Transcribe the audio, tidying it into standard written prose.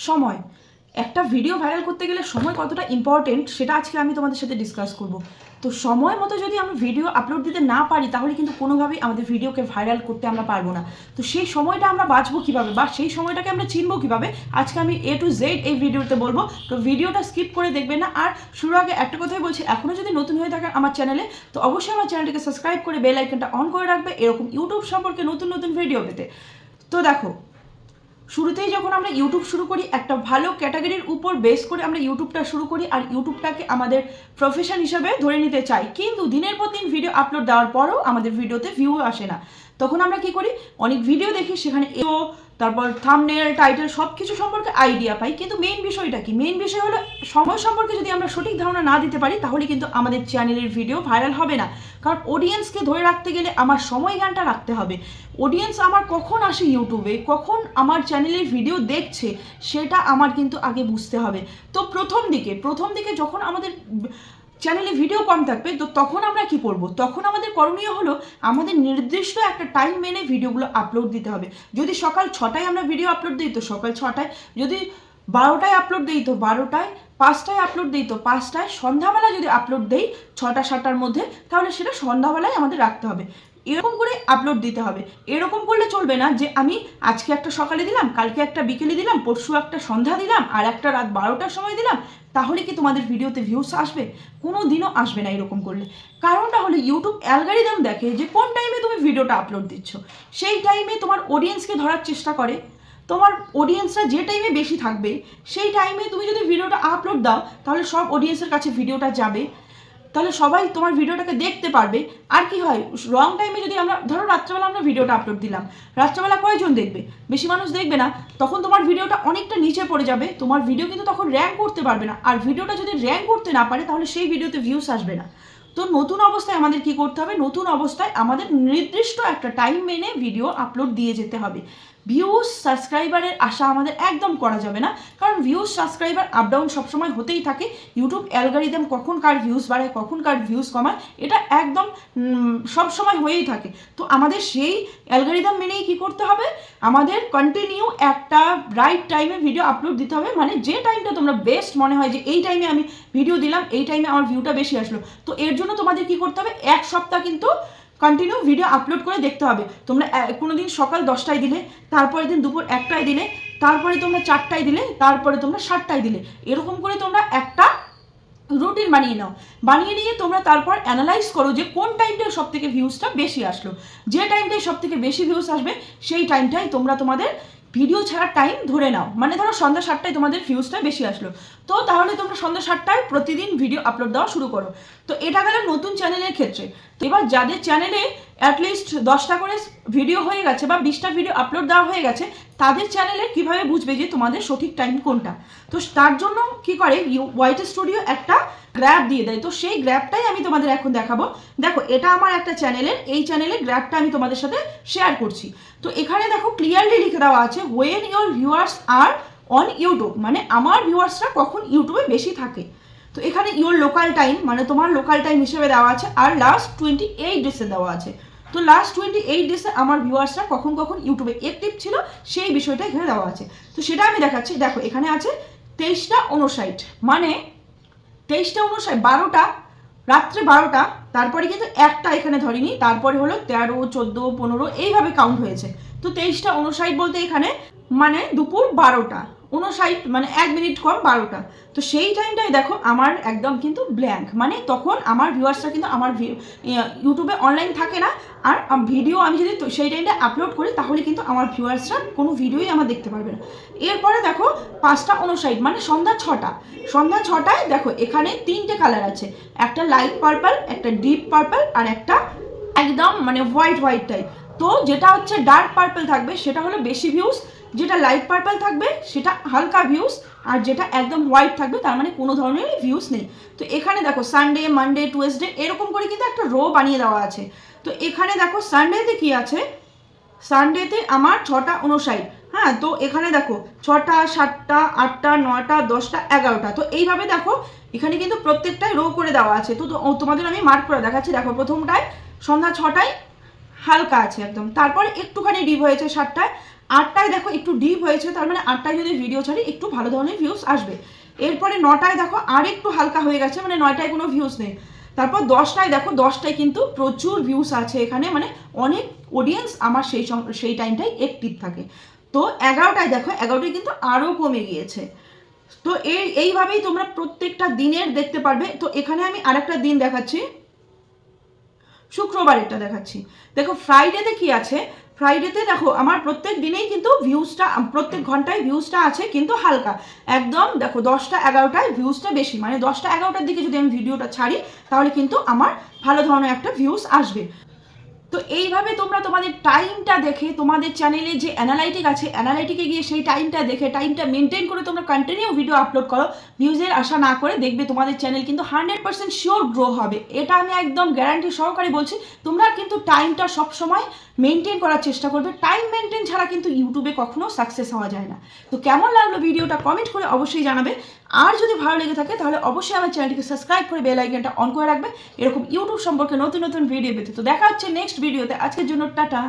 সময়, একটা video viral করতে গেলে সময় কতটা ইম্পর্টেন্ট সেটা আজকে আমি তোমাদের সাথে ডিসকাস করব। তো সময় মতো যদি আমরা ভিডিও আপলোড দিতে না পারি তাহলে কিন্তু কোনোভাবেই আমাদের ভিডিওকে ভাইরাল করতে আমরা পারবো না। তো সেই সময়টা আমরা বাঁচবো কীভাবে বা সেই সময়টাকে আমরা চিনবো কীভাবে, আজকে আমি A to Z এই ভিডিওতে বলবো। তো ভিডিওটা স্কিপ করে দেখবেন না। আর শুরু আগে একটা কথাই বলছি, এখনও যদি নতুন হয়ে থাকেন আমার চ্যানেলে তো অবশ্যই আমার চ্যানেলটিকে সাবস্ক্রাইব করে বেল আইকনটা অন করে রাখবে এরকম ইউটিউব সম্পর্কে নতুন নতুন ভিডিও পেতে। তো দেখো, শুরুতেই যখন আমরা ইউটিউব শুরু করি একটা ভালো ক্যাটাগরির উপর বেস করে আমরা ইউটিউবটা শুরু করি আর ইউটিউবটাকে আমাদের প্রফেশন হিসাবে ধরে নিতে চাই, কিন্তু দিনের পর দিন ভিডিও আপলোড দেওয়ার পরেও আমাদের ভিডিওতে ভিউ আসে না। তখন আমরা কি করি, অনেক ভিডিও দেখি, সেখানে তারপর থাম্বনেল টাইটেল সব কিছু সম্পর্কে আইডিয়া পাই, কিন্তু মেইন বিষয়টা কি, মেইন বিষয় হলো সময় সম্পর্কে যদি আমরা সঠিক ধারণা না দিতে পারি তাহলে কিন্তু আমাদের চ্যানেলের ভিডিও ভাইরাল হবে না। কারণ অডিয়েন্সকে ধরে রাখতে গেলে আমার সময় জ্ঞানটা রাখতে হবে। অডিয়েন্স আমার কখন আসে ইউটিউবে, কখন আমার চ্যানেলের ভিডিও দেখছে সেটা আমার কিন্তু আগে বুঝতে হবে। তো প্রথম দিকে যখন আমাদের চ্যানেলে ভিডিও কম থাকবে তো তখন আমরা কি করব, তখন আমাদের করণীয় হলো আমাদের নির্দিষ্ট একটা টাইম মেনে ভিডিওগুলো আপলোড দিতে হবে। যদি সকাল 6টায় আমরা ভিডিও আপলোড দিই তো সকাল 6টায়, যদি 12টায় আপলোড দিই তো 12টায়, 5টায় আপলোড দিই তো 5টায়, সন্ধ্যাবেলা যদি আপলোড দিই 6টা-7টার মধ্যে তাহলে সেটা সন্ধ্যাবেলায় আমাদের রাখতে হবে। এরকম করে আপলোড দিতে হবে। এরকম করলে চলবে না যে আমি আজকে একটা সকালে দিলাম, কালকে একটা বিকেলে দিলাম, পরশু একটা সন্ধ্যা দিলাম আর একটা রাত 12টার সময় দিলাম, তাহলে কি তোমাদের ভিডিওতে ভিউস আসবে? কোনো দিনও আসবে না এরকম করলে। কারণটা হলো ইউটিউব অ্যালগরিদম দেখে যে কোন টাইমে তুমি ভিডিওটা আপলোড দিচ্ছ, সেই টাইমে তোমার অডিয়েন্সকে ধরার চেষ্টা করে। তোমার অডিয়েন্সরা যে টাইমে বেশি থাকবে সেই টাইমে তুমি যদি ভিডিওটা আপলোড দাও তাহলে সব অডিয়েন্সের কাছে ভিডিওটা যাবে, তাহলে সবাই তোমার ভিডিওটাকে দেখতে পারবে। আর কি হয়, রং টাইমে যদি আমরা ধরো রাত্রেবেলা আমরা ভিডিওটা আপলোড দিলাম, রাত্রেবেলা কয়জন দেখবে? বেশি মানুষ দেখবে না, তখন তোমার ভিডিওটা অনেকটা নিচে পড়ে যাবে, তোমার ভিডিও কিন্তু তখন র্যাঙ্ক করতে পারবে না। আর ভিডিওটা যদি র্যাঙ্ক করতে না পারে তাহলে সেই ভিডিওতে ভিউস আসবে না। তো নতুন অবস্থায় আমাদের কি করতে হবে, নতুন অবস্থায় আমাদের নির্দিষ্ট একটা টাইম মেনে ভিডিও আপলোড দিয়ে যেতে হবে। ভিউজ সাবস্ক্রাইবারের আশা আমাদের একদম করা যাবে না, কারণ ভিউজ সাবস্ক্রাইবার আপ ডাউন সবসময় হতেই থাকে। ইউটিউব অ্যালগরিদম কখন কার ভিউজ বাড়ায় কখন কার ভিউজ কমায় এটা একদম সবসময় হয়েই থাকে। তো আমাদের সেই অ্যালগরিদম মেনেই কী করতে হবে, আমাদের কন্টিনিউ একটা রাইট টাইমে ভিডিও আপলোড দিতে হবে। মানে যে টাইমটা তোমরা বেস্ট মনে হয় যে এই টাইমে আমি ভিডিও দিলাম, এই টাইমে আমার ভিউটা বেশি আসলো, তো এর জন্য তোমাদের কী করতে হবে, এক সপ্তাহ কিন্তু কন্টিনিউ ভিডিও আপলোড করে দেখতে হবে। তোমরা কোনো দিন সকাল 10টায় দিলে, তারপরে দিন দুপুর 1টায় দিলে, তারপরে তোমরা 4টায় দিলে, তারপরে তোমরা 7টায় দিলে, এরকম করে তোমরা একটা রুটিন বানিয়ে নাও। বানিয়ে নিয়ে তোমরা তারপর অ্যানালাইজ করো যে কোন টাইমটায় সব থেকে ভিউজটা বেশি আসলো। যে টাইমটায় সব থেকে বেশি ভিউজ আসবে সেই টাইমটাই তোমরা তোমাদের ভিডিও ছাড়ার টাইম ধরে নাও। মানে ধরো সন্ধ্যা 7টায় তোমাদের ভিউজটা বেশি আসলো, তো তাহলে তোমরা সন্ধ্যা 7টায় প্রতিদিন ভিডিও আপলোড দেওয়া শুরু করো। তো এটা গেল নতুন চ্যানেলের ক্ষেত্রে। তো এবার যাদের চ্যানেলে অ্যাটলিস্ট 10টা করে ভিডিও হয়ে গেছে বা 20টা ভিডিও আপলোড দেওয়া হয়ে গেছে, তাদের চ্যানেলে কীভাবে বুঝবে যে তোমাদের সঠিক টাইম কোনটা? তো তার জন্য কি করে, ওয়াইটি স্টুডিও একটা গ্র্যাব দিয়ে দেয়। তো সেই গ্র্যাবটাই আমি তোমাদের এখন দেখাবো। দেখো, এটা আমার একটা চ্যানেলের, এই চ্যানেলের গ্র্যাবটা আমি তোমাদের সাথে শেয়ার করছি। তো এখানে দেখো ক্লিয়ারলি লিখে দেওয়া আছে when your viewers are on YouTube, মানে আমার ভিউয়ার্সরা কখন ইউটিউবে বেশি থাকে। তো এখানে ইউর লোকাল টাইম মানে তোমার লোকাল টাইম হিসেবে দেওয়া আছে, আর লাস্ট 28 ডেসে দেওয়া আছে। তো লাস্ট 28 ডেসে আমার ভিউয়ার্সরা কখন কখন ইউটিউবে অ্যাক্টিভ ছিল সেই বিষয়টা এখানে দেওয়া আছে। তো সেটা আমি দেখাচ্ছি। দেখো এখানে আছে 23টা 59, মানে 23টা 59, 12টা, রাত্রে 12টা, তারপরে কিন্তু একটা এখানে ধরিনি, তারপরে হলো 13, 14, 15 এইভাবে কাউন্ট হয়েছে। তো 23টা 59 বলতে এখানে মানে দুপুর 12টা 59, মানে 1 মিনিট কম 12টা। তো সেই টাইমটাই দেখো আমার একদম কিন্তু ব্ল্যাঙ্ক, মানে তখন আমার ভিউয়ার্সরা কিন্তু আমার ইউটিউবে অনলাইন থাকে না। আর ভিডিও আমি যদি সেই টাইমটা আপলোড করি তাহলে কিন্তু আমার ভিউয়ার্সরা কোনো ভিডিওই আমার দেখতে পারবে না। এরপরে দেখো 5টা 59, মানে সন্ধ্যা 6টা, সন্ধ্যা 6টায় দেখো এখানে 3টে কালার আছে, একটা লাইট পার্পল, একটা ডিপ পার্পল আর একটা একদম মানে হোয়াইট টাইপ। তো যেটা হচ্ছে ডার্ক পার্পল থাকবে সেটা হলো বেশি ভিউজ, যেটা লাইট পার্পল থাকবে সেটা হালকা ভিউজ, আর যেটা একদম হোয়াইট থাকবে তার মানে কোনো ধরনের ভিউজ নেই। তো এখানে দেখো সানডে, মানডে, টুয়েসডে এরকম করে কিন্তু একটা রো বানিয়ে দেওয়া আছে। তো এখানে দেখো সানডেতে কি আছে, সানডেতে আমার 6টা 59, হ্যাঁ। তো এখানে দেখো 6টা, 7টা, 8টা, 9টা, 10টা, 11টা। তো এইভাবে দেখো এখানে কিন্তু প্রত্যেকটাই রো করে দেওয়া আছে। তো তোমাদের আমি মার্ক করে দেখাচ্ছি। দেখো প্রথমটায় সন্ধ্যা 6টায় হালকা আছে একদম। তারপরে একটুখানি ডিপ হয়েছে 7টায়, 8টায় দেখো একটু ডিপ হয়েছে, তার মানে 8টায় যদি ভিডিও ছাড়ি একটু ভালো ধরনের ভিউজ আসবে। এরপরে 9টায় দেখো আর একটু হালকা হয়ে গেছে, মানে 9টায় কোনো ভিউজ নেই। তারপর 10টায় দেখো, 10টায় কিন্তু প্রচুর ভিউজ আছে এখানে, মানে অনেক অডিয়েন্স আমার সেই টাইমটাই অ্যাক্টিভ থাকে। তো 11টায় দেখো, 11টায় কিন্তু আরও কমে গিয়েছে। তো এইভাবেই তোমরা প্রত্যেকটা দিনের দেখতে পারবে। তো এখানে আমি আরেকটা দিন দেখাচ্ছি, শুক্রবারেরটা দেখাচ্ছি। দেখো ফ্রাইডেতে কি আছে, ফ্রাইডেতে দেখো আমার প্রত্যেক দিনেই কিন্তু ভিউজটা, প্রত্যেক ঘন্টায় ভিউজটা আছে কিন্তু হালকা একদম। দেখো 10টা 11টায় ভিউজটা বেশি, মানে 10টা 11টার দিকে যদি আমি ভিডিওটা ছাড়ি তাহলে কিন্তু আমার ভালো ধরনের একটা ভিউজ আসবে। তো এইভাবে তোমরা তোমাদের টাইমটা দেখে, তোমাদের চ্যানেলে যে অ্যানালাইটিক আছে অ্যানালাইটিকে গিয়ে সেই টাইমটা দেখে, টাইমটা মেনটেন করে তোমরা কন্টিনিউ ভিডিও আপলোড করো, ভিউজের আশা না করে, দেখবে তোমাদের চ্যানেল কিন্তু 100% শিওর গ্রো হবে। এটা আমি একদম গ্যারান্টি সহকারে বলছি। তোমরা কিন্তু টাইমটা সবসময় মেনটেন করার চেষ্টা করবে। টাইম মেনটেন ছাড়া কিন্তু ইউটিউবে কখনো সাকসেস হওয়া যায় না। তো কেমন লাগলো ভিডিওটা কমেন্ট করে অবশ্যই জানাবে। আর যদি ভালো লেগে থাকে তাহলে অবশ্যই আমার চ্যানেলটিকে সাবস্ক্রাইব করে বেল আইকনটা অন করে রাখবে এরকম ইউটিউব সম্পর্কে নতুন নতুন ভিডিও পেতে। তো দেখা হচ্ছে নেক্সট ভিডিওতে। আজকের জন্য টাটা।